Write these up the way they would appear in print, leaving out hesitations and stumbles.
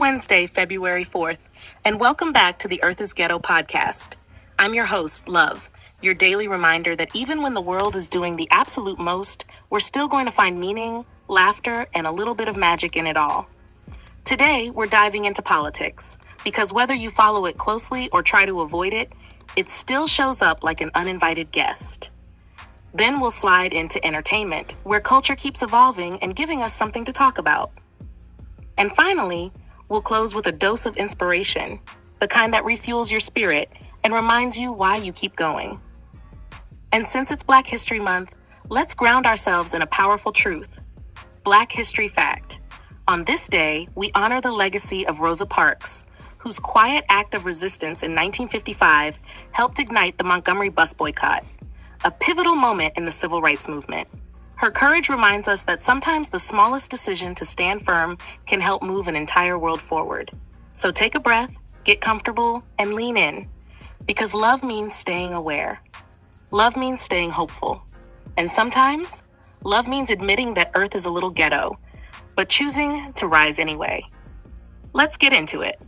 Wednesday, February 4th, and welcome back to the Earth is Ghetto podcast. I'm your host, Love, your daily reminder that even when the world is doing the absolute most, we're still going to find meaning, laughter, and a little bit of magic in it all. Today, we're diving into politics, because whether you follow it closely or try to avoid it, it still shows up like an uninvited guest. Then we'll slide into entertainment, where culture keeps evolving and giving us something to talk about. And finally, we'll close with a dose of inspiration, the kind that refuels your spirit and reminds you why you keep going. And since it's Black History Month, let's ground ourselves in a powerful truth. Black History Fact. On this day, we honor the legacy of Rosa Parks, whose quiet act of resistance in 1955 helped ignite the Montgomery bus boycott, a pivotal moment in the civil rights movement. Her courage reminds us that sometimes the smallest decision to stand firm can help move an entire world forward. So take a breath, get comfortable, and lean in. Because love means staying aware. Love means staying hopeful. And sometimes, love means admitting that Earth is a little ghetto, but choosing to rise anyway. Let's get into it.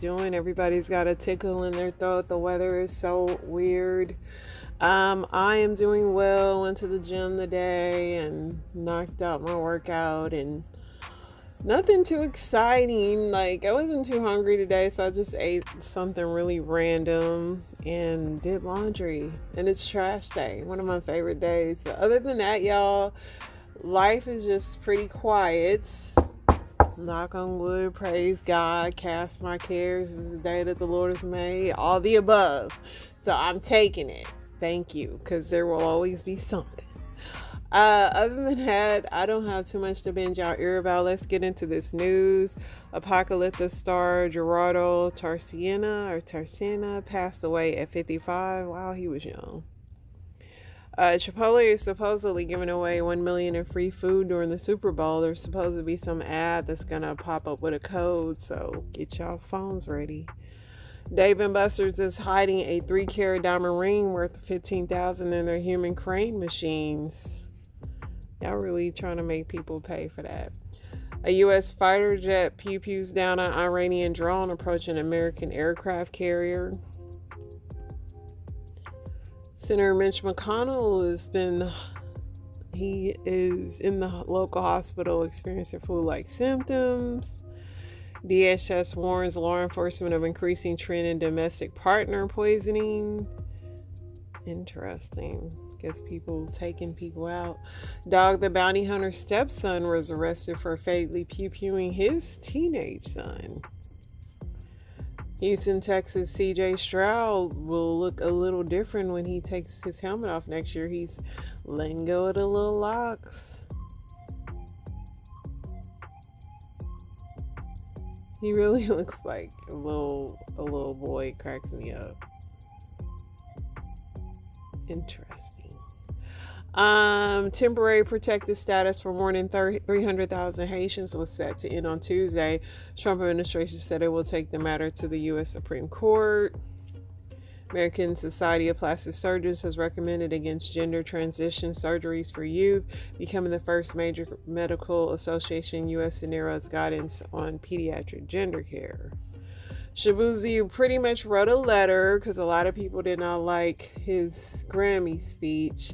Doing? Everybody's got a tickle in their throat. The weather is so weird. I am doing well. Went to the gym today and knocked out my workout, and nothing too exciting. Like, I wasn't too hungry today, so I just ate something really random and did laundry. And it's trash day, one of my favorite days. But other than that, y'all, life is just pretty quiet. Knock on wood, praise God, cast my cares. This is the day that the Lord has made. All the above. So I'm taking it. Thank you, because there will always be something. Other than that, I don't have too much to bend y'all ear about. Let's get into this news. Apocalypto star Gerardo Tarcina passed away at 55. Wow, he was young. Chipotle is supposedly giving away $1 million in free food during the Super Bowl. There's supposed to be some ad that's gonna pop up with a code, so get y'all phones ready. Dave & Buster's is hiding a 3-carat diamond ring worth $15,000 in their human crane machines. Y'all really trying to make people pay for that. A U.S. fighter jet pew-pews down an Iranian drone approaching an American aircraft carrier. Senator Mitch McConnell he is in the local hospital experiencing flu-like symptoms. DHS warns law enforcement of increasing trend in domestic partner poisoning. Interesting. Guess people taking people out. Dog the bounty hunter's stepson was arrested for fatally pew-pewing his teenage son. Houston, Texas, CJ Stroud will look a little different when he takes his helmet off next year. He's letting go of the little locks. He really looks like a little boy. It cracks me up. Interesting. Temporary protected status for more than 300,000 Haitians was set to end on Tuesday. Trump administration said it will take the matter to the U.S. Supreme Court. American Society of Plastic Surgeons has recommended against gender transition surgeries for youth, becoming the first major medical association in U.S. to narrow its guidance on pediatric gender care. Shabuzi pretty much wrote a letter because a lot of people did not like his Grammy speech,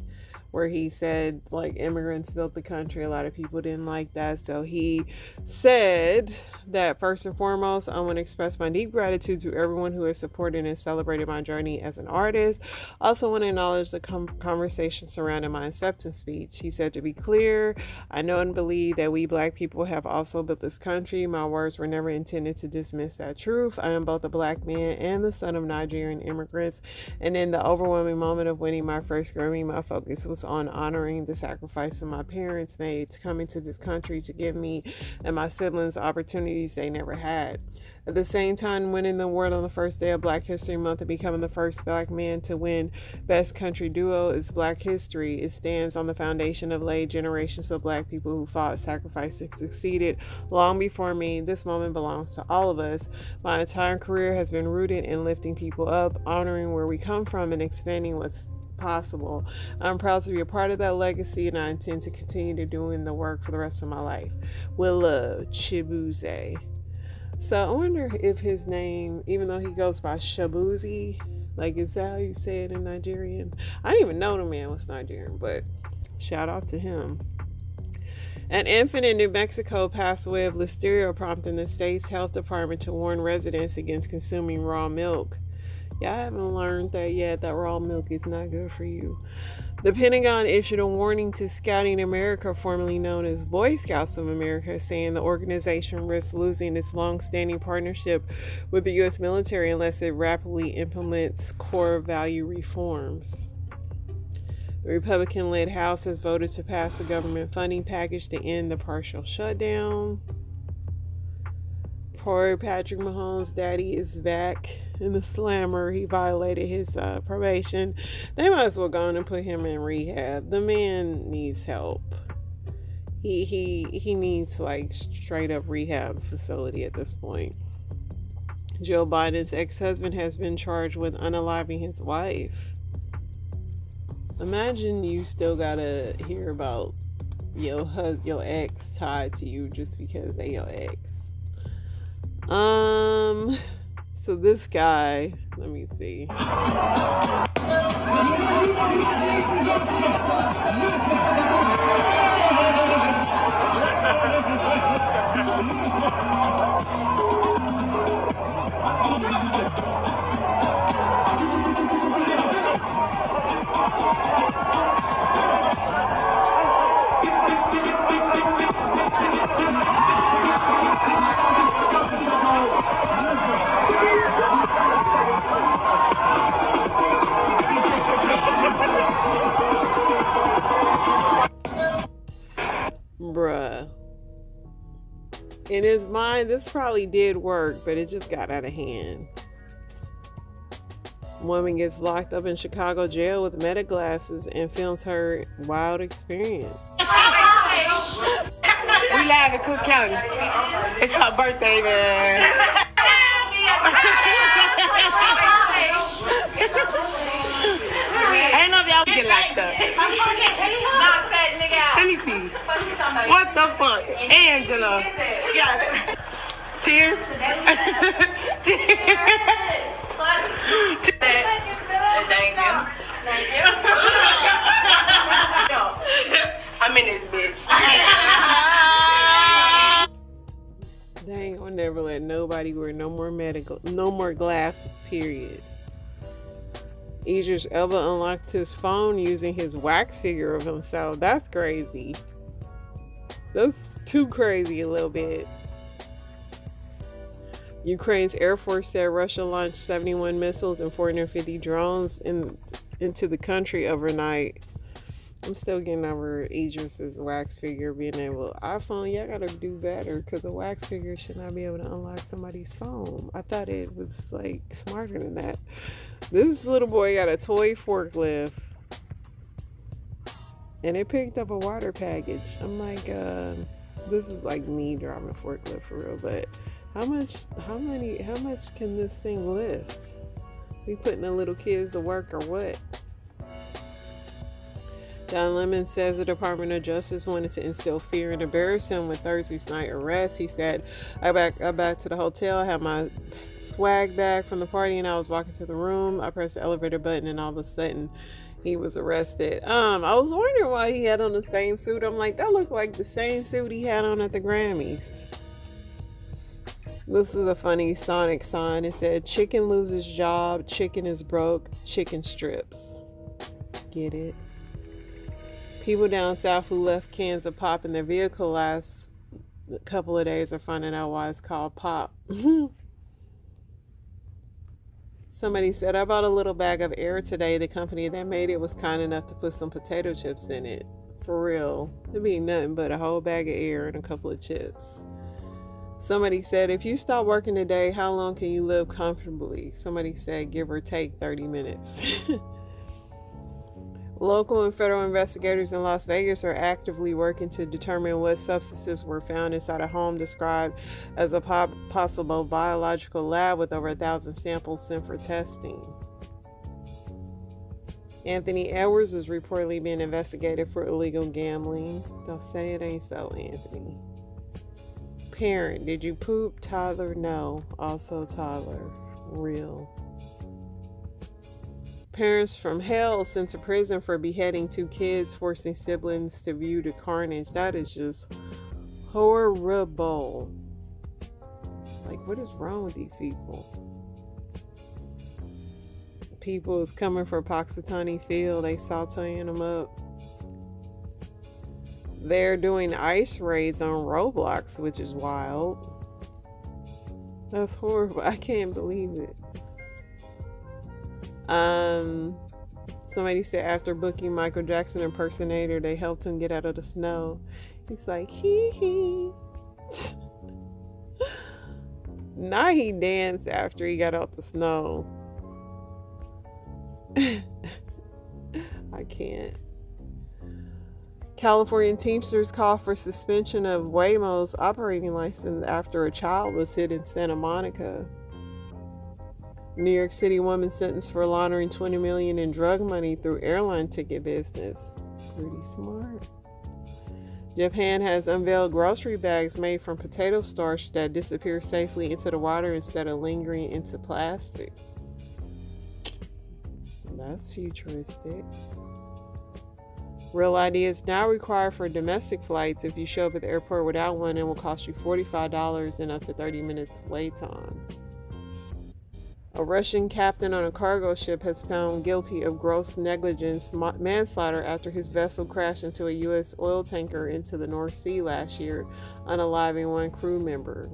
where he said, like, immigrants built the country. A lot of people didn't like that. So he said that, first and foremost, I want to express my deep gratitude to everyone who has supported and celebrated my journey as an artist. I also want to acknowledge the conversation surrounding my acceptance speech. He said, to be clear, I know and believe that we Black people have also built this country. My words were never intended to dismiss that truth. I am both a Black man and the son of Nigerian immigrants. And in the overwhelming moment of winning my first Grammy, my focus was belongs on honoring the sacrifice that my parents made to coming to this country to give me and my siblings opportunities they never had. At the same time, winning the award on the first day of Black History Month and becoming the first Black man to win Best Country Duo is Black history. It stands on the foundation of late generations of Black people who fought, sacrificed, and succeeded long before me. This moment belongs to all of us. My entire career has been rooted in lifting people up, honoring where we come from, and expanding what's possible. I'm proud to be a part of that legacy, and I intend to continue doing the work for the rest of my life. With love, Chibuze. So I wonder if his name, even though he goes by Shabuzi, like is that how you say it in Nigerian? I didn't even know the man was Nigerian, but shout out to him. An infant in New Mexico passed away of listeria, prompting the state's health department to warn residents against consuming raw milk. Yeah, I haven't learned that yet, that raw milk is not good for you. The Pentagon issued a warning to Scouting America, formerly known as Boy Scouts of America, saying the organization risks losing its long-standing partnership with the U.S. military unless it rapidly implements core value reforms. The Republican-led House has voted to pass a government funding package to end the partial shutdown. Poor Patrick Mahomes' daddy is back in the slammer. He violated his probation. They might as well go on and put him in rehab. The man needs help. He needs like straight up rehab facility at this point. Joe Biden's ex-husband has been charged with unaliving his wife. Imagine you still gotta hear about your ex tied to you just because they your ex. So this guy, let me see. Bruh. In his mind, this probably did work, but it just got out of hand. Woman gets locked up in Chicago jail with meta glasses and films her wild experience. We live in Cook County. It's her birthday, man. I don't know if y'all get locked up. Let me see. What the fuck? Angela. Yes. Cheers. Cheers. Thank you. I'm in this bitch. They ain't gonna never let nobody wear no more glasses, period. Idris Elba unlocked his phone using his wax figure of himself. That's crazy. That's too crazy a little bit. Ukraine's Air Force said Russia launched 71 missiles and 450 drones into the country overnight. I'm still getting over Idris's wax figure being able. iPhone, y'all gotta do better because a wax figure should not be able to unlock somebody's phone. I thought it was like smarter than that. This little boy got a toy forklift and it picked up a water package. I'm like, this is like me driving a forklift for real, but how much can this thing lift? We putting the little kids to work or what? Don Lemon says the Department of Justice wanted to instill fear and embarrass him with Thursday's night arrest. He said, I got back to the hotel, I had my swag bag from the party, and I was walking to the room. I pressed the elevator button, and all of a sudden, he was arrested. I was wondering why he had on the same suit. I'm like, that looked like the same suit he had on at the Grammys. This is a funny Sonic sign. It said, chicken loses job, chicken is broke, chicken strips. Get it? People down south who left cans of pop in their vehicle last couple of days are finding out why it's called pop. Somebody said, I bought a little bag of air today. The company that made it was kind enough to put some potato chips in it. For real. It'd be nothing but a whole bag of air and a couple of chips. Somebody said, if you stop working today, how long can you live comfortably? Somebody said, give or take 30 minutes. Local and federal investigators in Las Vegas are actively working to determine what substances were found inside a home described as a possible biological lab with over 1,000 samples sent for testing. Anthony Edwards is reportedly being investigated for illegal gambling. Don't say it ain't so, Anthony. Parent, did you poop? Toddler, no. Also toddler. Real. Parents from hell sent to prison for beheading 2 kids, forcing siblings to view the carnage. That is just horrible. Like, what is wrong with these people? People is coming for Poxitani Field. They sauteing them up. They're doing ice raids on Roblox, which is wild. That's horrible. I can't believe it. Somebody said after booking Michael Jackson impersonator, they helped him get out of the snow. He's like, hee hee. Now he danced after he got out the snow. I can't. California Teamsters call for suspension of Waymo's operating license after a child was hit in Santa Monica. New York City woman sentenced for laundering $20 million in drug money through airline ticket business. Pretty smart. Japan has unveiled grocery bags made from potato starch that disappear safely into the water instead of lingering into plastic. That's futuristic. Real ID is now required for domestic flights. If you show up at the airport without one, it will cost you $45 and up to 30 minutes wait time. A Russian captain on a cargo ship has found guilty of gross negligence manslaughter after his vessel crashed into a U.S. oil tanker into the North Sea last year, unaliving 1 crew member.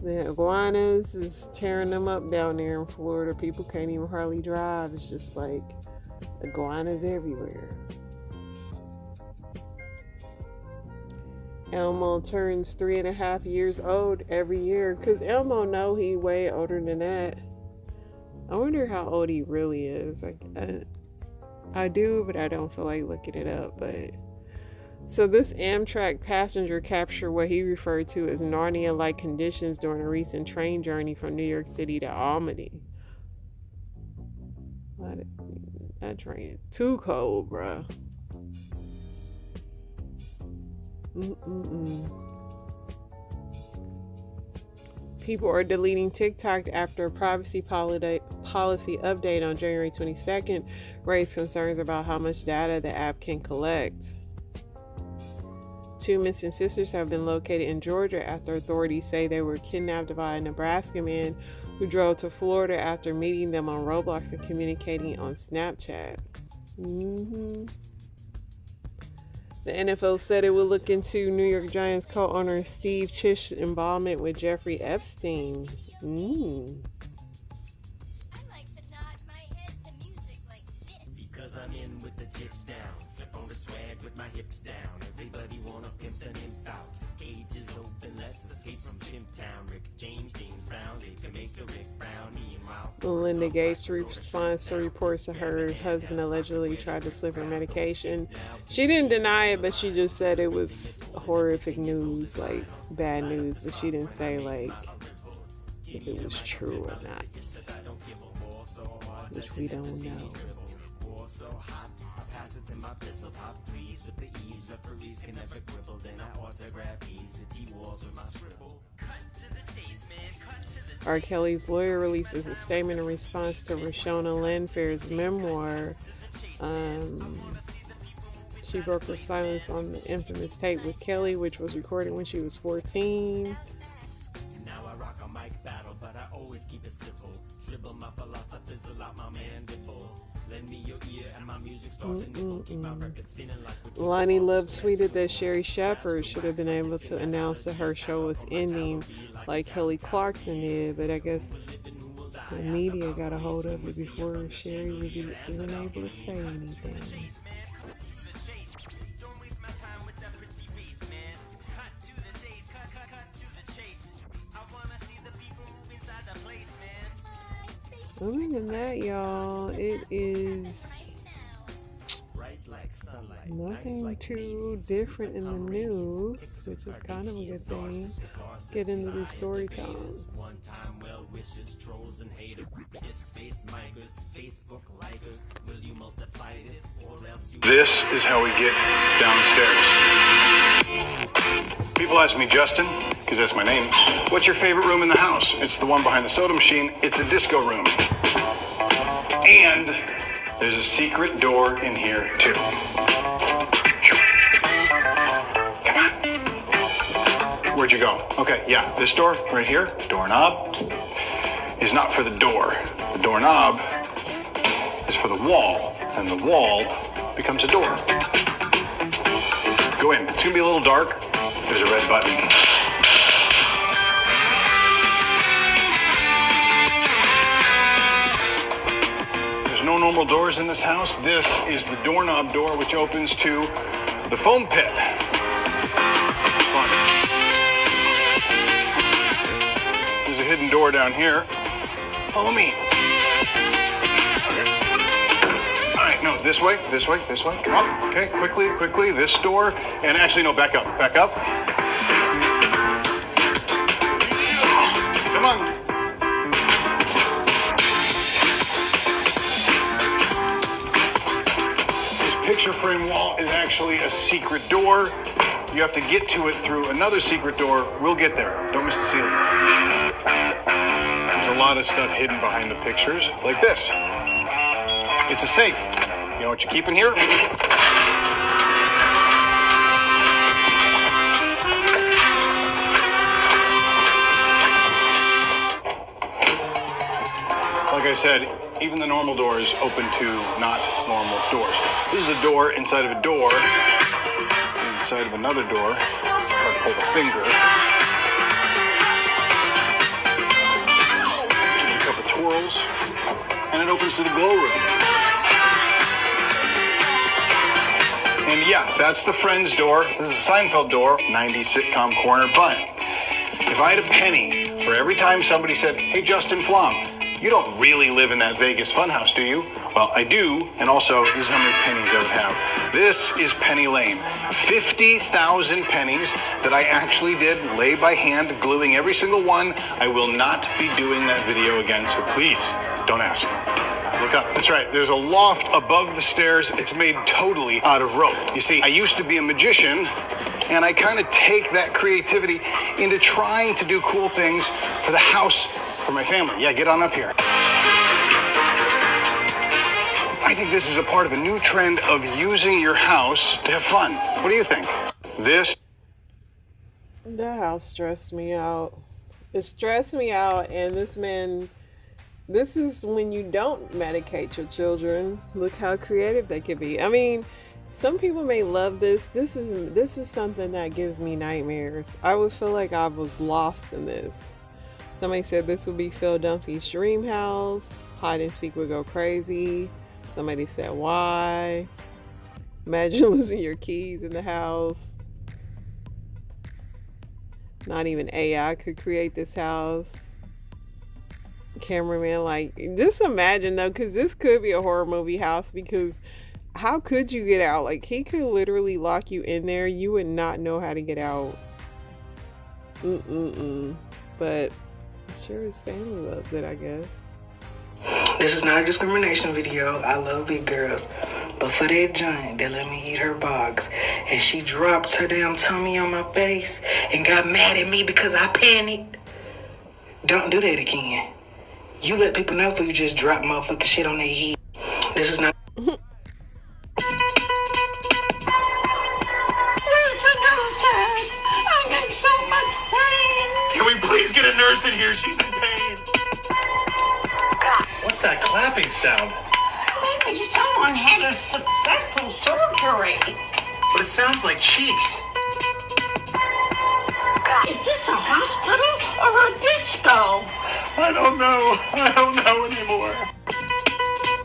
The iguanas is tearing them up down there in Florida. People can't even hardly drive. It's just like iguanas everywhere. Elmo turns 3.5 years old every year because Elmo know he way older than that. I wonder how old he really is. I do, but I don't feel like looking it up. But so this Amtrak passenger captured what he referred to as Narnia-like conditions during a recent train journey from New York City to Albany. That train is too cold, bruh. People are deleting TikTok after a privacy policy update on January 22nd raised concerns about how much data the app can collect. 2 missing sisters have been located in Georgia after authorities say they were kidnapped by a Nebraska man who drove to Florida after meeting them on Roblox and communicating on Snapchat. The NFL said it would look into New York Giants co-owner Steve Chish's involvement with Jeffrey Epstein. I like to nod my head to music like this. Because I'm in with the chips down. Flip on the swag with my hips down. Everybody wanna pimp the nymph out. Cage is open, let's escape from Chimp Town. Rick James, James Brown, they can make a Rick Brown. Meanwhile, Melinda Gates responds to reports that her husband allegedly tried to slip her medication. She didn't deny it, but she just said it was horrific news, like bad news, but she didn't say like if it was true or not, which we don't know. R. Kelly's lawyer releases a statement in response to Rashona Landfair's memoir. She broke her silence on the infamous tape with Kelly, which was recorded when she was 14. Now I rock a mic battle, but I always always keep it simple. Dribble my philosophy, fizzle out my mandible. Lend me your ear and my music start to nibble. Keep my record spinning like we keep Lonnie Love tweeted that Sherry Shepherd should have been able to announce that her show was ending like Kelly Clarkson did, but I guess the media got a hold of it before Sherry was even able to say anything. Other than that, y'all, it is nothing too different in the news, which is kind of a good thing. Get into the story times. This is how we get downstairs. People ask me, Justin, because that's my name, what's your favorite room in the house? It's the one behind the soda machine. It's a disco room. And there's a secret door in here, too. Come on. Where'd you go? Okay, yeah, this door right here, doorknob, is not for the door. The doorknob is for the wall, and the wall becomes a door. Go in. It's going to be a little dark. There's a red button. There's no normal doors in this house. This is the doorknob door, which opens to the foam pit. There's a hidden door down here. Follow me. No, this way. Come on. Okay, quickly. This door. And actually, no, back up. Come on. This picture frame wall is actually a secret door. You have to get to it through another secret door. We'll get there. Don't miss the ceiling. There's a lot of stuff hidden behind the pictures, like this. It's a safe. You know what you keep in here? Like I said, even the normal doors open to not normal doors. This is a door inside of a door, inside of another door. I'll pull the finger. A couple twirls, and it opens to the glow room. And yeah, that's the Friends door. This is a Seinfeld door, 90s sitcom corner. But if I had a penny for every time somebody said, hey, Justin Flom, you don't really live in that Vegas funhouse, do you? Well, I do. And also, this is how many pennies I would have. This is Penny Lane. 50,000 pennies that I actually did lay by hand, gluing every single one. I will not be doing that video again, so please don't ask. Look up. That's right. There's a loft above the stairs. It's made totally out of rope. You see, I used to be a magician, and I kind of take that creativity into trying to do cool things for the house, for my family. Yeah, get on up here. I think this is a part of a new trend of using your house to have fun. What do you think? The house stressed me out. It stressed me out, and this man... This is when you don't medicate your children. Look how creative they can be. I mean, some people may love this. This is something that gives me nightmares. I would feel like I was lost in this. Somebody said this would be Phil Dunphy's dream house. Hide and seek would go crazy. Somebody said why. Imagine losing your keys in the house. Not even AI could create this house. Cameraman, like, just imagine though, because this could be a horror movie house, because how could you get out? Like, he could literally lock you in there. You would not know how to get out. But I'm sure his family loves it, I guess. This is not a discrimination video. I love big girls. But for that giant that let me eat her box, and she dropped her damn tummy on my face and got mad at me because I panicked, don't do that again. You let people know before you just drop motherfucking shit on their head. This is not... Where's the nurse at? I'm in so much pain. Can we please get a nurse in here? She's in pain. What's that clapping sound? Maybe someone had a successful surgery. But it sounds like cheeks. Is this a hospital or a disco? I don't know. I don't know anymore.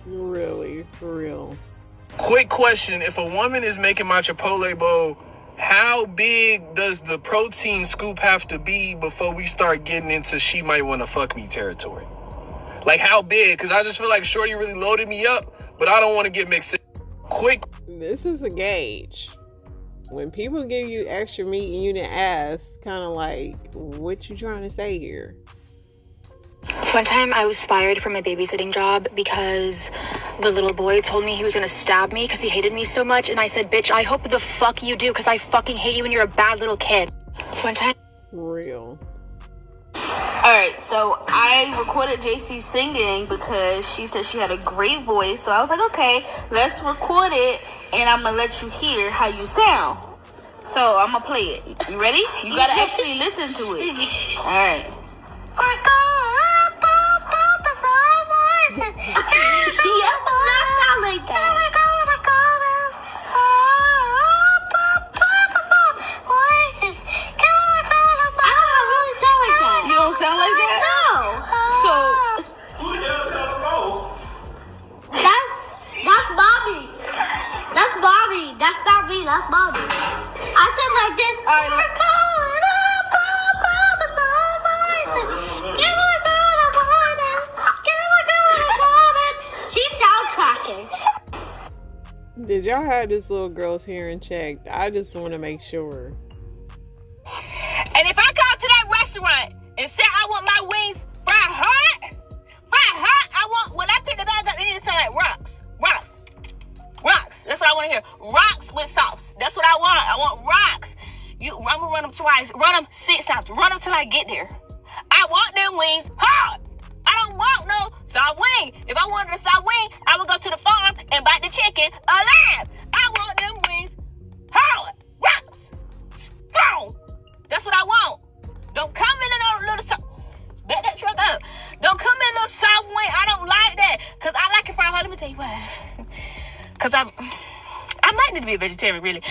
Really, for real. Quick question. If a woman is making my Chipotle bowl, how big does the protein scoop have to be before we start getting into she might want to fuck me territory? Like, how big? Because I just feel like Shorty really loaded me up, but I don't want to get mixed in. Quick. This is a gauge. When people give you extra meat and you didn't ask, kind of like, what you trying to say here? One time I was fired from my babysitting job because the little boy told me he was going to stab me because he hated me so much. And I said, bitch, I hope the fuck you do because I fucking hate you and you're a bad little kid. One time. Real. Alright, so I recorded JC singing because she said she had a great voice. So I was like, okay, let's record it and I'm gonna let you hear how you sound. So I'm gonna play it. You ready? You gotta actually listen to it. Alright. Not like that. You don't sound like that? No. So That's Bobby. That's Bobby. That's not me. That's Bobby. I said like this. Alright. We're calling up Papa's voices. Give him a call in the morning. Give him a call in the morning. She soundtracking. Did y'all have this little girl's hearing checked? I just want to make sure. And if I go to that restaurant and say I want my wings fried hot, I want, when I pick the bags up, it needs to sound like rocks. That's what I want to hear. Rocks with sauce. That's what I want. I want rocks. I'm gonna run them twice. Run them 6 times. Run them till I get there. I want them wings hard. I don't want no soft wing. If I wanted a soft wing, I would go to the farm and buy the chicken alive. I want them wings hard. Rocks. Strong. That's what I want. Don't come in a little soft. Back that truck up. Don't come in a little soft wing. I don't like that. Because I like it fried hard. Let me tell you why. Because I might need to be a vegetarian, really.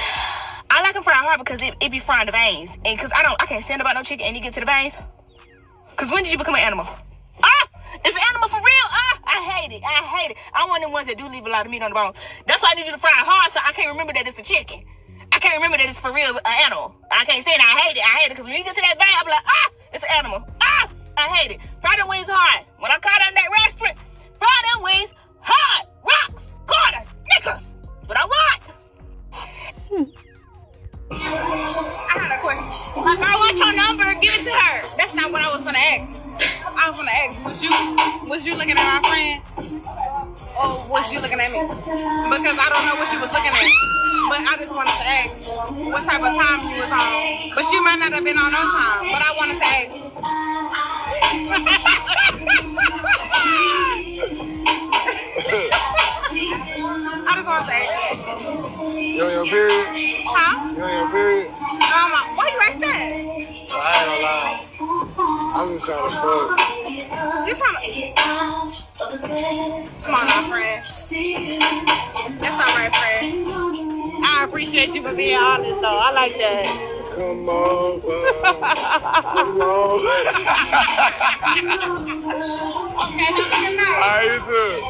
I like it fried hard because it be frying the veins. And because I can't stand about no chicken and you get to the veins. Because when did you become an animal? It's an animal for real. I hate it. I'm one of the ones that do leave a lot of meat on the bones. That's why I need you to fry it hard so I can't remember that it's a chicken. I can't remember that it's for real an animal. I can't say it. I hate it because when you get to that vein, I'll be like, it's an animal. I hate it. Fry them wings hard. When I caught on that restaurant, fry them wings hard. Rocks, quarters, nickels. That's what I want. I had a question. My girl, what's your number? Give it to her. That's not what I was gonna ask. I was gonna ask, was you looking at my friend? Or was you looking at me? Because I don't know what you was looking at. But I just wanted to ask what type of time you was on. But you might not have been on no time. But I wanted to ask. I just wanted to ask. You on your period? Huh? You on your period? Why you ask that? I ain't gonna lie. I'm just trying to fuck. You trying to... Come on now, friend. That's all right, friend. I appreciate you for being honest, though. I like that. Come on, bro. Come on. Okay, have a good night. How you doing?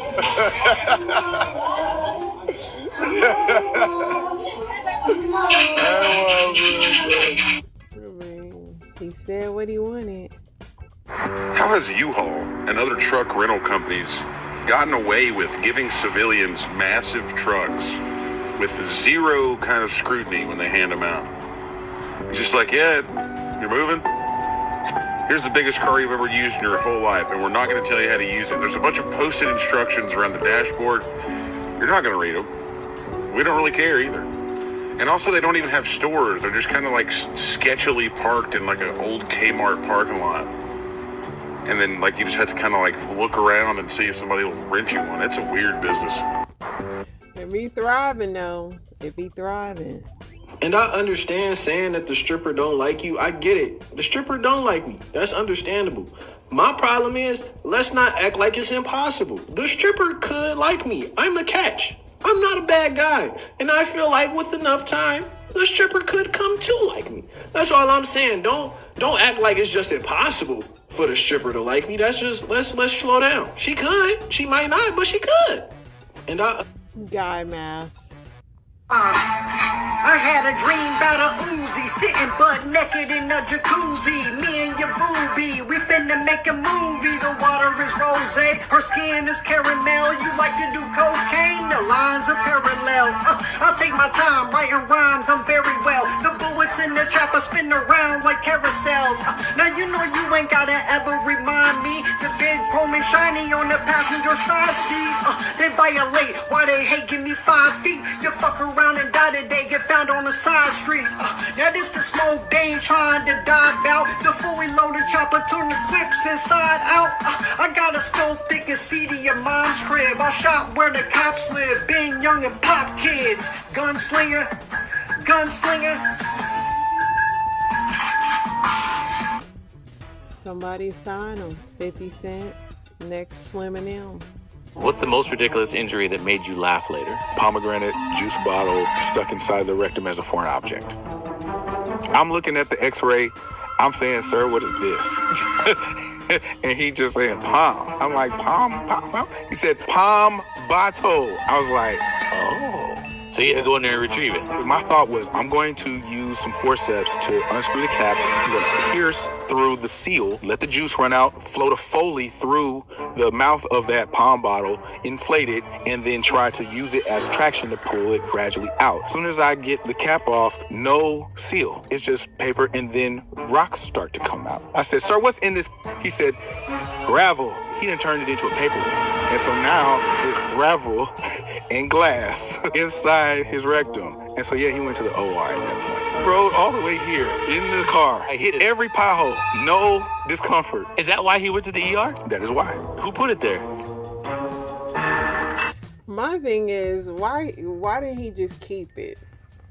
He said what he wanted. How has U-Haul and other truck rental companies gotten away with giving civilians massive trucks with zero kind of scrutiny when they hand them out? It's just like, yeah, you're moving. Here's the biggest car you've ever used in your whole life, and we're not going to tell you how to use it. There's a bunch of posted instructions around the dashboard. You're not going to read them. We don't really care either. And also, they don't even have stores. They're just kind of like sketchily parked in like an old Kmart parking lot. And then like you just have to kind of like look around and see if somebody will rent you one. It's a weird business. It be thriving though. It be thriving. And I understand saying that the stripper don't like you. I get it. The stripper don't like me. That's understandable. My problem is, let's not act like it's impossible. The stripper could like me. I'm the catch. I'm not a bad guy. And I feel like with enough time, the stripper could come to like me. That's all I'm saying. Don't act like it's just impossible for the stripper to like me. That's just, let's slow down. She could. She might not, but she could. And Guy math. I had a dream about a Uzi sitting butt naked in a jacuzzi. Me and your boobie, we finna make a movie. The water is rosé, her skin is caramel. You like to do cocaine? The lines are parallel. I'll take my time writing rhymes. I'm very well. The bullets in the trapper spin around like carousels. Now you know you ain't gotta ever remind me. The big chrome and shiny on the passenger side seat. They violate. Why they hate? Give me 5 feet. You fuck around and die today, get found on the side street. Now this the smoke they ain't trying to dive out. The fully loaded chopper turn the clips inside out. I got a skull thick as seat of your mom's crib. I shot where the cops live, being young and pop kids. Gunslinger, gunslinger. Somebody sign him. 50 Cent, next Slim and M. What's the most ridiculous injury that made you laugh later? Pomegranate juice bottle stuck inside the rectum as a foreign object. I'm looking at the x-ray. I'm saying, sir, what is this? And he just saying, palm. I'm like, palm? He said, palm bottle. I was like, oh. So you had to go in there and retrieve it. My thought was, I'm going to use some forceps to unscrew the cap. I'm going to pierce through the seal, let the juice run out, float a Foley through the mouth of that palm bottle, inflate it, and then try to use it as traction to pull it gradually out. As soon as I get the cap off, no seal. It's just paper, and then rocks start to come out. I said, sir, what's in this? He said, gravel. He done turned it into a paperweight. And so now it's gravel and glass inside his rectum. And so, yeah, he went to the OR at that point. Rode all the way here in the car. I hit every pothole. No discomfort. Is that why he went to the ER? That is why. Who put it there? My thing is, why didn't he just keep it?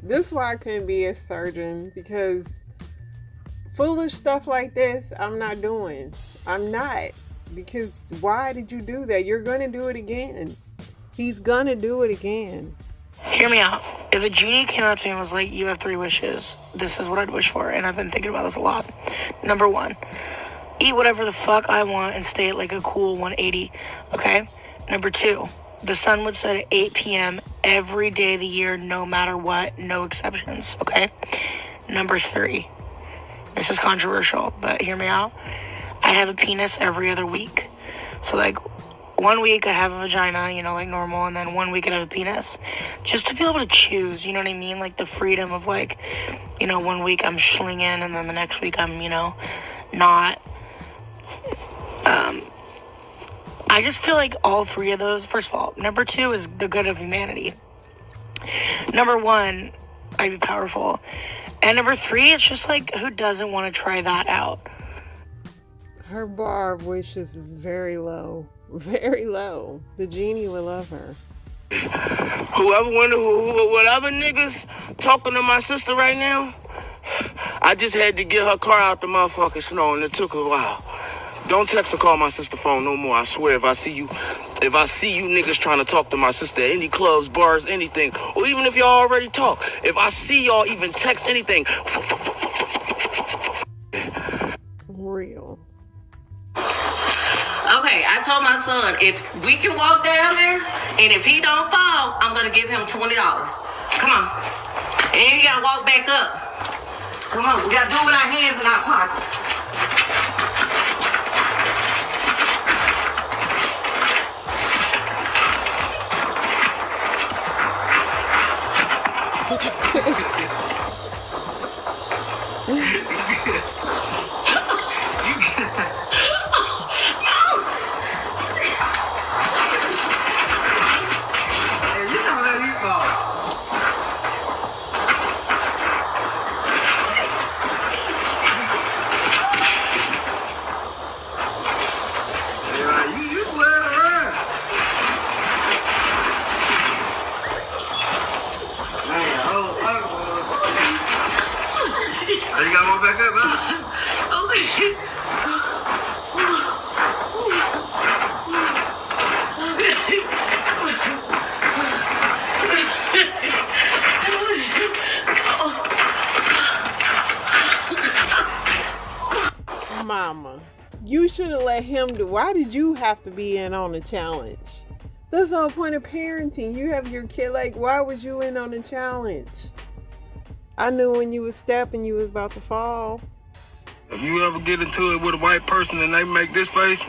This is why I couldn't be a surgeon, because foolish stuff like this, I'm not doing. I'm not. Because why did you do that? You're going to do it again. He's going to do it again. Hear me out. If a genie came up to me and was like, you have 3 wishes, this is what I'd wish for. And I've been thinking about this a lot. Number 1, eat whatever the fuck I want and stay at like a cool 180. Okay? Number 2, the sun would set at 8 p.m. every day of the year, no matter what, no exceptions. Okay? Number 3, this is controversial, but hear me out. I'd have a penis every other week. So like 1 week I'd have a vagina, you know, like normal, and then 1 week I'd have a penis. Just to be able to choose, you know what I mean? Like the freedom of like, you know, 1 week I'm schlinging and then the next week I'm, you know, not. I just feel like all 3 of those, first of all, number 2 is the good of humanity. Number 1, I'd be powerful. And number 3, it's just like, who doesn't want to try that out? Her bar of wishes is very low. Very low. The genie will love her. Whatever niggas talking to my sister right now, I just had to get her car out the motherfucking snow, and it took a while. Don't text or call my sister phone no more. I swear, if I see you niggas trying to talk to my sister at any clubs, bars, anything, or even if y'all already talk, if I see y'all even text anything, real. Okay, I told my son, if we can walk down there, and if he don't fall, I'm gonna give him $20. Come on. And you gotta walk back up. Come on, we gotta do it with our hands in our pockets. should have let him do. Why did you have to be in on the challenge? That's the whole point of parenting. You have your kid. Like, why was you in on the challenge? I knew when you was stepping, you was about to fall. If you ever get into it with a white person and they make this face,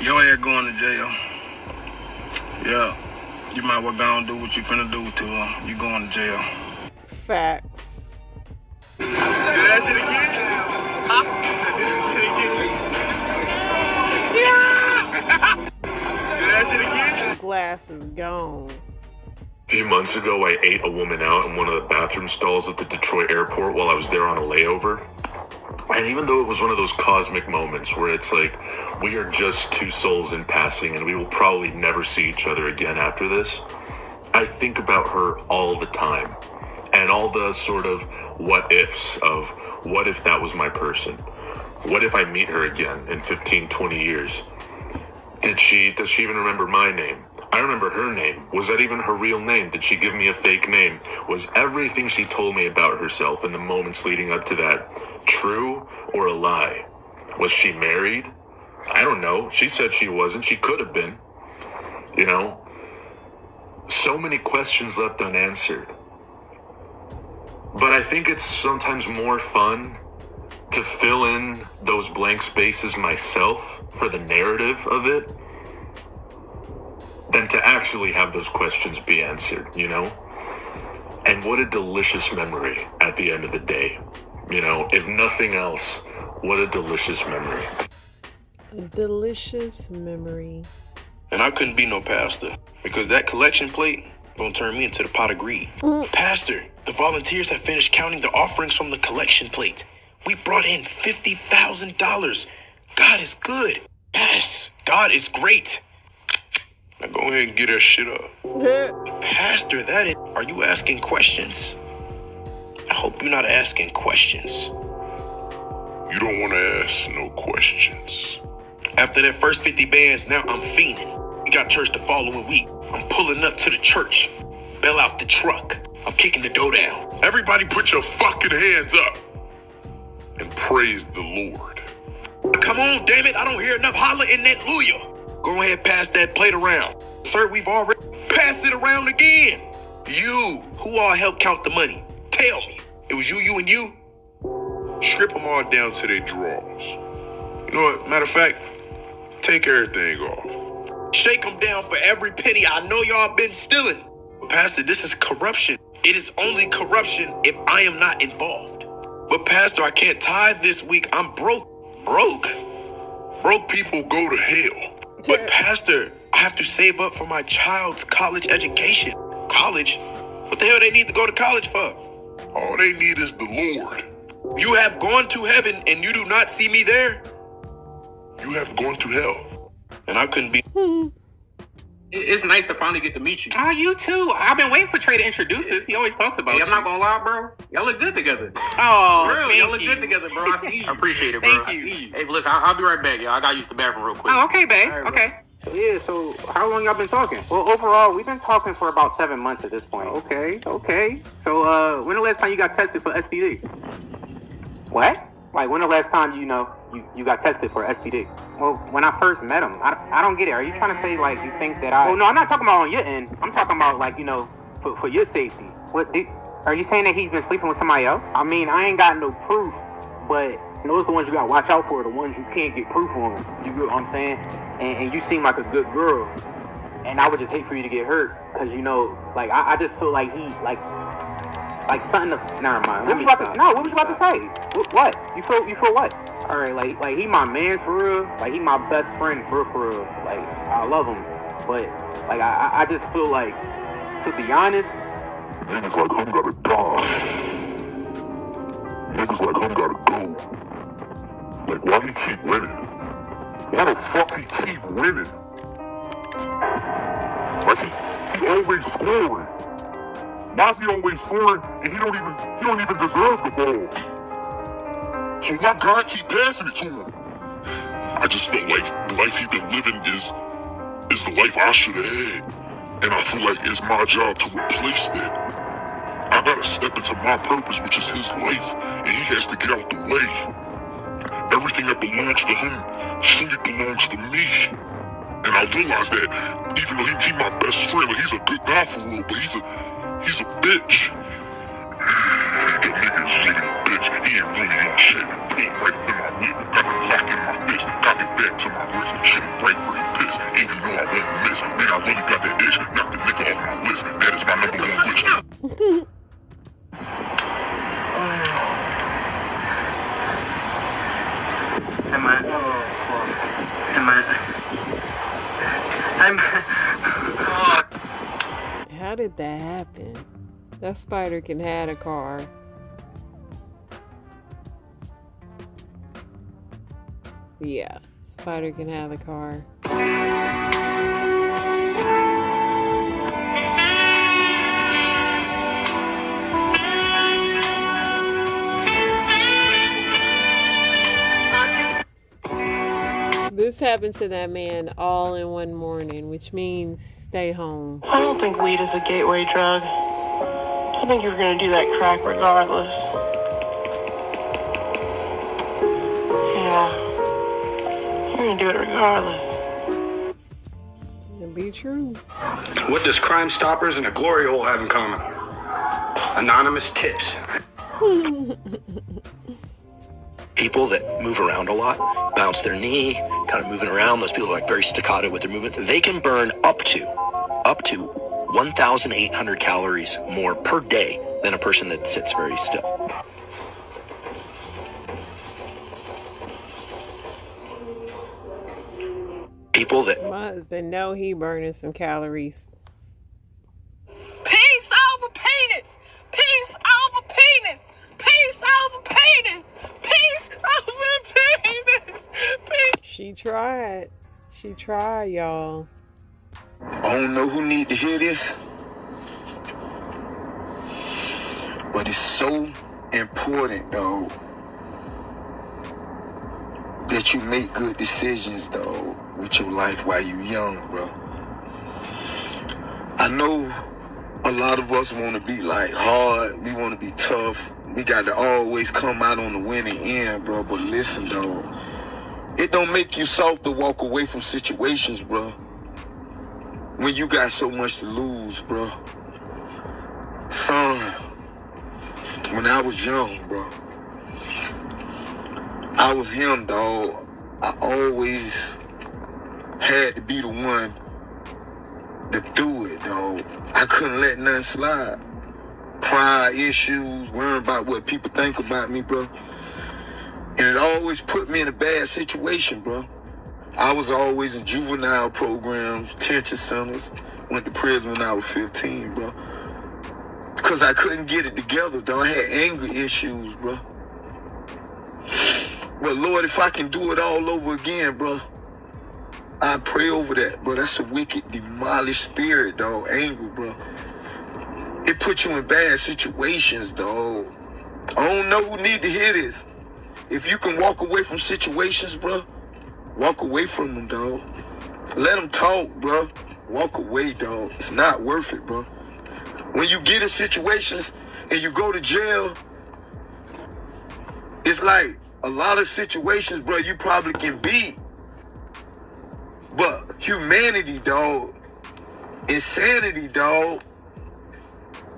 your ass going to jail. Yeah, you might well go and do what you finna do to him. You going to jail. Facts. Say that shit again? Say that shit again? Glass is gone. A few months ago, I ate a woman out in one of the bathroom stalls at the Detroit airport while I was there on a layover. And even though it was one of those cosmic moments where it's like, we are just two souls in passing and we will probably never see each other again after this, I think about her all the time. And all the sort of what ifs of, what if that was my person? What if I meet her again in 15, 20 years? Does she even remember my name? I remember her name. Was that even her real name? Did she give me a fake name? Was everything she told me about herself in the moments leading up to that true or a lie? Was she married? I don't know. She said she wasn't. She could have been. You know? So many questions left unanswered. But I think it's sometimes more fun to fill in those blank spaces myself for the narrative of it than to actually have those questions be answered, you know? And what a delicious memory at the end of the day. You know, if nothing else, what a delicious memory. A delicious memory. And I couldn't be no pastor because that collection plate gonna turn me into the pot of greed. Pastor, the volunteers have finished counting the offerings from the collection plate. We brought in $50,000. God is good. Yes, God is great. Now go ahead and get that shit up. Pastor, that is. Are you asking questions? I hope you're not asking questions. You don't want to ask no questions. After that first 50 bands, now I'm fiending. We got church the following week. I'm pulling up to the church. Bail out the truck. I'm kicking the door down. Everybody put your fucking hands up and praise the Lord. Come on, damn it. I don't hear enough holler in that lawyer. Go ahead, pass that plate around. Sir, we've already passed it around again. You, who all helped count the money? Tell me. It was you, and you? Strip them all down to their drawers. You know what? Matter of fact, take everything off. Shake them down for every penny I know y'all been stealing. Pastor, this is corruption. It is only corruption if I am not involved. But Pastor, I can't tithe this week. I'm broke. Broke people go to hell. But Pastor, I have to save up for my child's college education. College? What the hell they need to go to college for? All they need is the Lord. You have gone to heaven and you do not see me there? You have gone to hell. And I couldn't be... It's nice to finally get to meet you. Oh, you too. I've been waiting for Trey to introduce us. He always talks about Hey, you. I'm not gonna lie, bro. Y'all look good together. Oh, Real, thank y'all look you. good together, bro. I see you. I appreciate it, bro. Thank I you. see you. Hey, but listen, I'll be right back, y'all. I gotta use the bathroom real quick. Oh, okay, babe. All right, Okay. So, yeah, so how long y'all been talking? Well, overall, we've been talking for about 7 months at this point. Okay. So, when the last time you got tested for STD? What? Like, when the last time, you got tested for STD? Well, when I first met him, I don't get it. Are you trying to say, like, you think that I... Oh, no, I'm not talking about on your end. I'm talking about, like, for your safety. Are you saying that he's been sleeping with somebody else? I mean, I ain't got no proof, but those are the ones you gotta watch out for, the ones you can't get proof on. You get what I'm saying? And you seem like a good girl. And I would just hate for you to get hurt, because, like, I just feel like he, like something to... Never mind. What was you about to say? What? You feel what? All right, like he my man for real. Like he my best friend for real. Like I love him, but like I just feel like, to be honest, niggas like him gotta die. Niggas like him gotta go. Like why he keep winning? Why the fuck he keep winning? Like he always scoring. Why is he always scoring and he don't even deserve the ball? So why God keep passing it to him? I just felt like the life he been living is the life I should have had. And I feel like it's my job to replace that. I gotta step into my purpose, which is his life, and he has to get out the way. Everything that belongs to him truly belongs to me. And I realized that even though he my best friend, like he's a good guy for real, but he's a bitch. That nigga is really a bitch. He ain't really on shit. Put him right up in my whip. Got the lock in my fist. Got it back to my wrist. Shit right where he pissed. Even though I won't miss. Man, I really got that itch. Knock the nigga off my list. That is my number one wish. How did that happen? That spider can have a car. Yeah, spider can have a car. This happened to that man all in one morning, which means stay home. I don't think weed is a gateway drug. I think you're gonna do that crack regardless. Yeah. You're gonna do it regardless. It'll be true. What does Crime Stoppers and a glory hole have in common? Anonymous tips. People that move around a lot, bounce their knee, kind of moving around, those people are like very staccato with their movements, they can burn up to 1,800 calories more per day than a person that sits very still. People that... My husband know he burning some calories. Peace over penis. Peace over penis. Peace over penis. Peace over penis. She tried. She tried, y'all. I don't know who need to hear this, but it's so important, though, that you make good decisions, though, with your life while you young, bro. I know a lot of us want to be like hard, we want to be tough, we got to always come out on the winning end, bro, but listen, though, it don't make you soft to walk away from situations, bro, when you got so much to lose, bro. Son, when I was young, bro, I was him, dog. I always had to be the one to do it, dog. I couldn't let nothing slide. Pride issues, worrying about what people think about me, bro. And it always put me in a bad situation, bro. I was always in juvenile programs, detention centers, went to prison when I was 15, bro. Because I couldn't get it together, though. I had anger issues, bro. But Lord, if I can do it all over again, bro, I pray over that, bro. That's a wicked, demolished spirit, dog. Anger, bro. It puts you in bad situations, dog. I don't know who need to hear this. If you can walk away from situations, bro, walk away from them, dog. Let them talk, bro. Walk away, dog. It's not worth it, bro. When you get in situations and you go to jail, it's like a lot of situations, bro, you probably can beat. But humanity, dog, insanity, dog,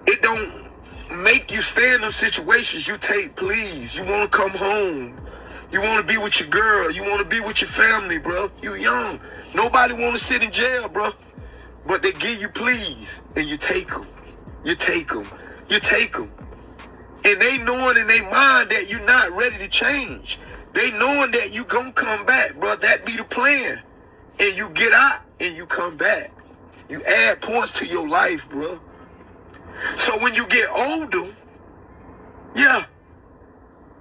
it don't make you stay in them situations. You take pleas. You want to come home. You want to be with your girl. You want to be with your family, bro. You young. Nobody want to sit in jail, bro. But they give you pleas, and you take them. You take them. You take them. And they knowing in their mind that you're not ready to change. They knowing that you gonna come back, bro. That be the plan. And you get out, and you come back. You add points to your life, bro. So when you get older, yeah,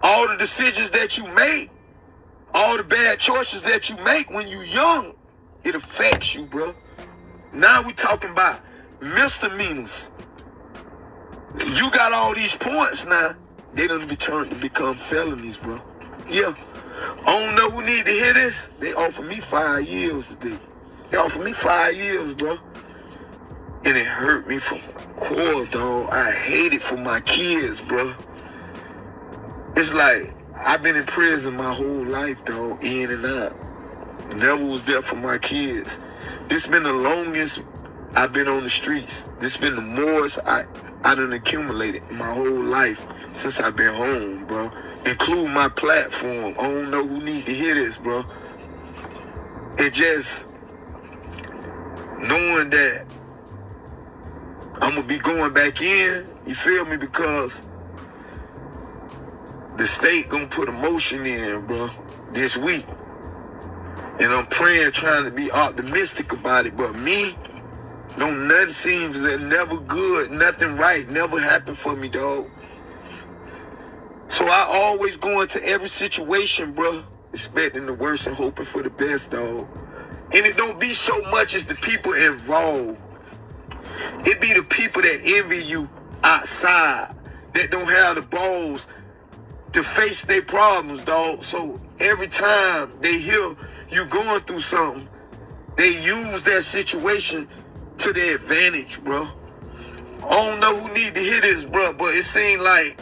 all the decisions that you make, all the bad choices that you make when you young, it affects you, bro. Now we talking about misdemeanors. You got all these points now. They done be turned to become felonies, bro. Yeah. I don't know who need to hear this. They offer me 5 years today. They offer me 5 years, bro. And it hurt me from core, dog. I hate it for my kids, bro. It's like, I've been in prison my whole life, dog, in and out. Never was there for my kids. This been the longest I've been on the streets. This been the most I done accumulated my whole life since I've been home, bro. Include my platform. I don't know who need to hear this, bro. And just knowing that I'm gonna be going back in, you feel me? Because the state gonna put a motion in, bro, this week. And I'm praying, trying to be optimistic about it. But me, no, nothing seems that never good, nothing right, never happened for me, dog. So I always go into every situation, bro, expecting the worst and hoping for the best, dog. And it don't be so much as the people involved. It be the people that envy you outside, that don't have the balls to face their problems, dog. So every time they hear you going through something, they use that situation to their advantage, bro. I don't know who need to hear this, bro, but it seemed like,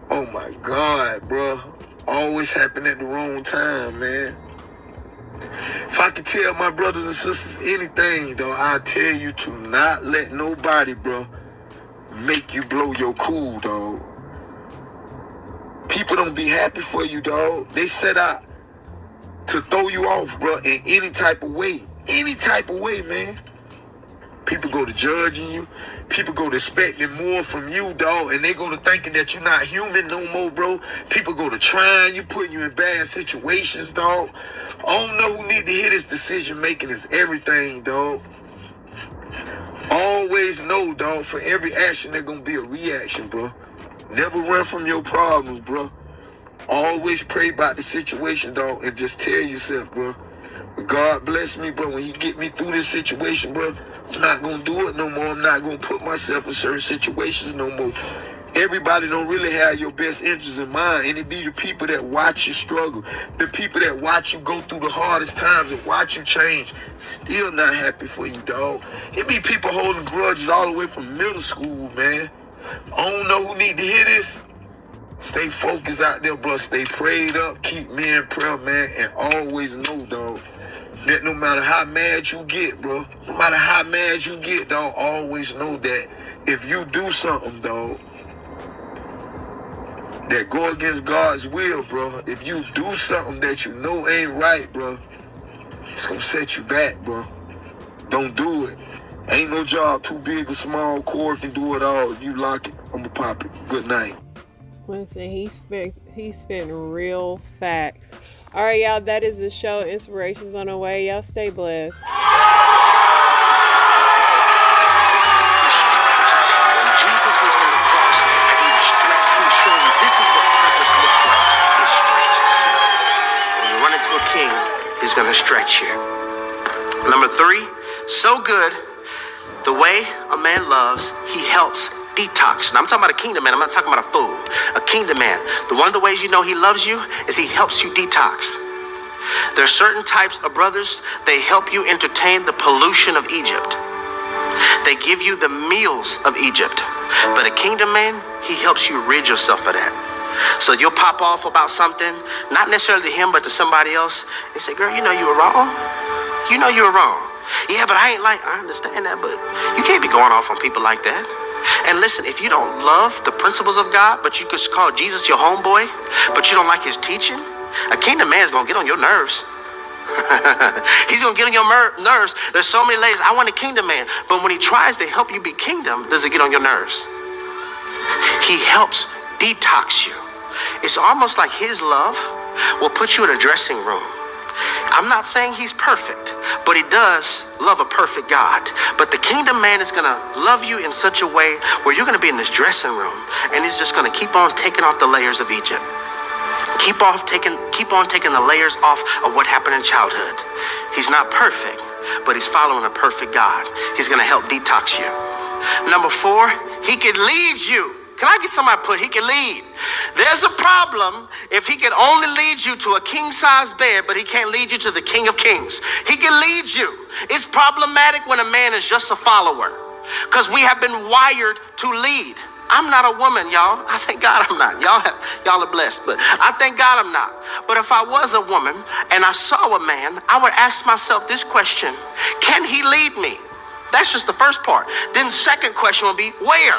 oh my God, bro, always happen at the wrong time, man. If I could tell my brothers and sisters anything, though, I'll tell you to not let nobody, bro, make you blow your cool, dog. People don't be happy for you, dog. They set out to throw you off, bro, in any type of way. Any type of way, man. People go to judging you. People go to expecting more from you, dog. And they go to thinking that you're not human no more, bro. People go to trying you, putting you in bad situations, dog. I don't know who need to hear this. Decision making is everything, dog. Always know, dog, for every action there's gonna be a reaction, bro. Never run from your problems, bro. Always pray about the situation, dog, and just tell yourself, bro, God bless me, bro. When he get me through this situation, bro, I'm not gonna do it no more. I'm not gonna put myself in certain situations no more. Everybody don't really have your best interests in mind, and it be the people that watch you struggle, the people that watch you go through the hardest times and watch you change, still not happy for you, dog. It be people holding grudges all the way from middle school, man. I don't know who need to hear this. Stay focused out there, bro. Stay prayed up. Keep me in prayer, man. And always know, dog, that no matter how mad you get, bro, no matter how mad you get, dog, always know that if you do something, dog, that go against God's will, bro, if you do something that you know ain't right, bro, it's gonna set you back, bro. Don't do it. Ain't no job too big or small. Cord can do it all. If you lock it, I'ma pop it. Good night. Listen, he spent real facts. All right, y'all, that is the show. Inspirations on the way. Y'all stay blessed. Jesus was on the cross and he was stretched. He was showing you this is what purpose looks like. It stretches you. When you run into a king, he's going to stretch you. Number 3, so good. The way a man loves, he helps detox. Now I'm talking about a kingdom man. I'm not talking about a fool. A kingdom man. One of the ways you know he loves you is he helps you detox. There are certain types of brothers, they help you entertain the pollution of Egypt. They give you the meals of Egypt. But a kingdom man, he helps you rid yourself of that. So you'll pop off about something, not necessarily to him, but to somebody else. They say, girl, you know you were wrong. You know you were wrong. Yeah, but I understand that, but you can't be going off on people like that. And listen, if you don't love the principles of God, but you could call Jesus your homeboy, but you don't like his teaching, a kingdom man is going to get on your nerves. He's going to get on your nerves. There's so many ladies, I want a kingdom man. But when he tries to help you be kingdom, does it get on your nerves? He helps detox you. It's almost like his love will put you in a dressing room. I'm not saying he's perfect, but he does love a perfect God. But the kingdom man is going to love you in such a way where you're going to be in this dressing room and he's just going to keep on taking off the layers of Egypt. Keep on taking the layers off of what happened in childhood. He's not perfect, but he's following a perfect God. He's going to help detox you. Number 4, he can lead you. Can I get somebody to put, he can lead? There's a problem if he can only lead you to a king-size bed, but he can't lead you to the King of Kings. He can lead you. It's problematic when a man is just a follower, because we have been wired to lead. I'm not a woman, y'all. I thank God I'm not. Y'all are blessed, but I thank God I'm not. But if I was a woman and I saw a man, I would ask myself this question: can he lead me? That's just the first part. Then second question would be, where?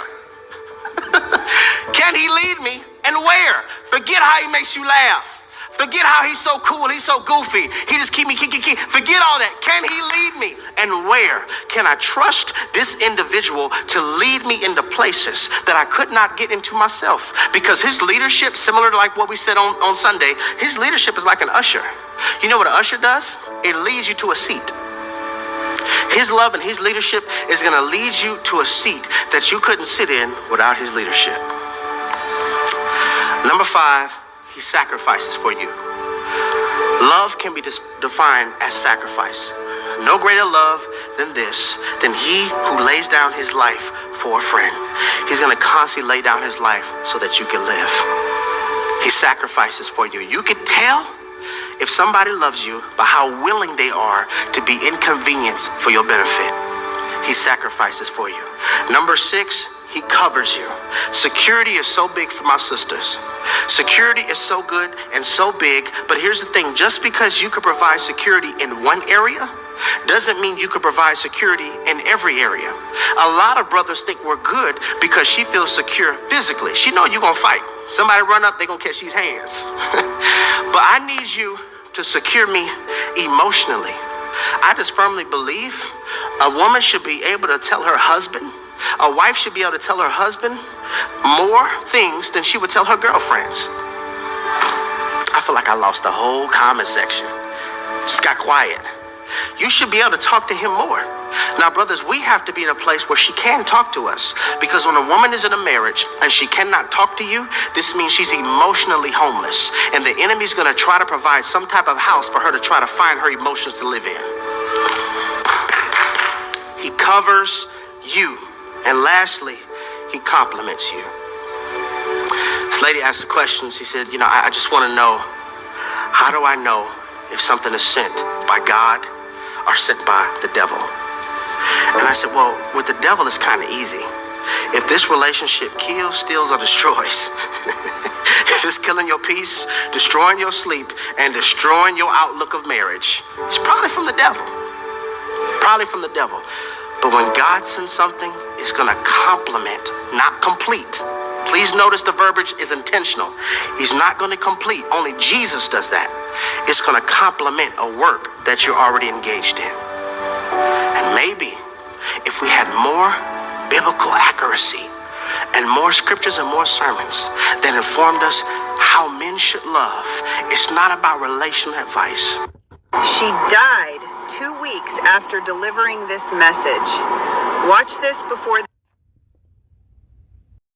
Can he lead me and where? Forget how he makes you laugh. Forget how he's so cool, he's so goofy. He just keep me. Forget all that. Can he lead me? And where? Can I trust this individual to lead me into places that I could not get into myself? Because his leadership, similar to like what we said on Sunday, his leadership is like an usher. You know what an usher does? It leads you to a seat. His love and his leadership is going to lead you to a seat that you couldn't sit in without his leadership. Number 5, he sacrifices for you. Love can be defined as sacrifice. No greater love than this, than he who lays down his life for a friend. He's going to constantly lay down his life so that you can live. He sacrifices for you. You can tell if somebody loves you by how willing they are to be inconvenienced for your benefit. He sacrifices for you. Number 6, he covers you. Security is so big for my sisters. Security is so good and so big, but here's the thing: just because you could provide security in one area doesn't mean you could provide security in every area. A lot of brothers think we're good because she feels secure physically. She know you're gonna fight. Somebody run up, they're gonna catch these hands. But I need you to secure me emotionally. I just firmly believe a woman should be able to tell her husband, a wife should be able to tell her husband more things than she would tell her girlfriends. I feel like I lost the whole comment section. Just got quiet. You should be able to talk to him more. Now, brothers, we have to be in a place where she can talk to us, because when a woman is in a marriage and she cannot talk to you, this means she's emotionally homeless, and the enemy's going to try to provide some type of house for her to try to find her emotions to live in. He covers you. And lastly, he compliments you. This lady asked a question. She said, I just want to know, how do I know if something is sent by God or sent by the devil? And I said, well, with the devil, it's kind of easy. If this relationship kills, steals, or destroys, if it's killing your peace, destroying your sleep, and destroying your outlook of marriage, it's probably from the devil. Probably from the devil. But when God sends something, it's going to complement, not complete. Please notice the verbiage is intentional. He's not going to complete. Only Jesus does that. It's going to complement a work that you're already engaged in. And maybe if we had more biblical accuracy and more scriptures and more sermons that informed us how men should love, it's not about relational advice. She died 2 weeks after delivering this message. Watch this before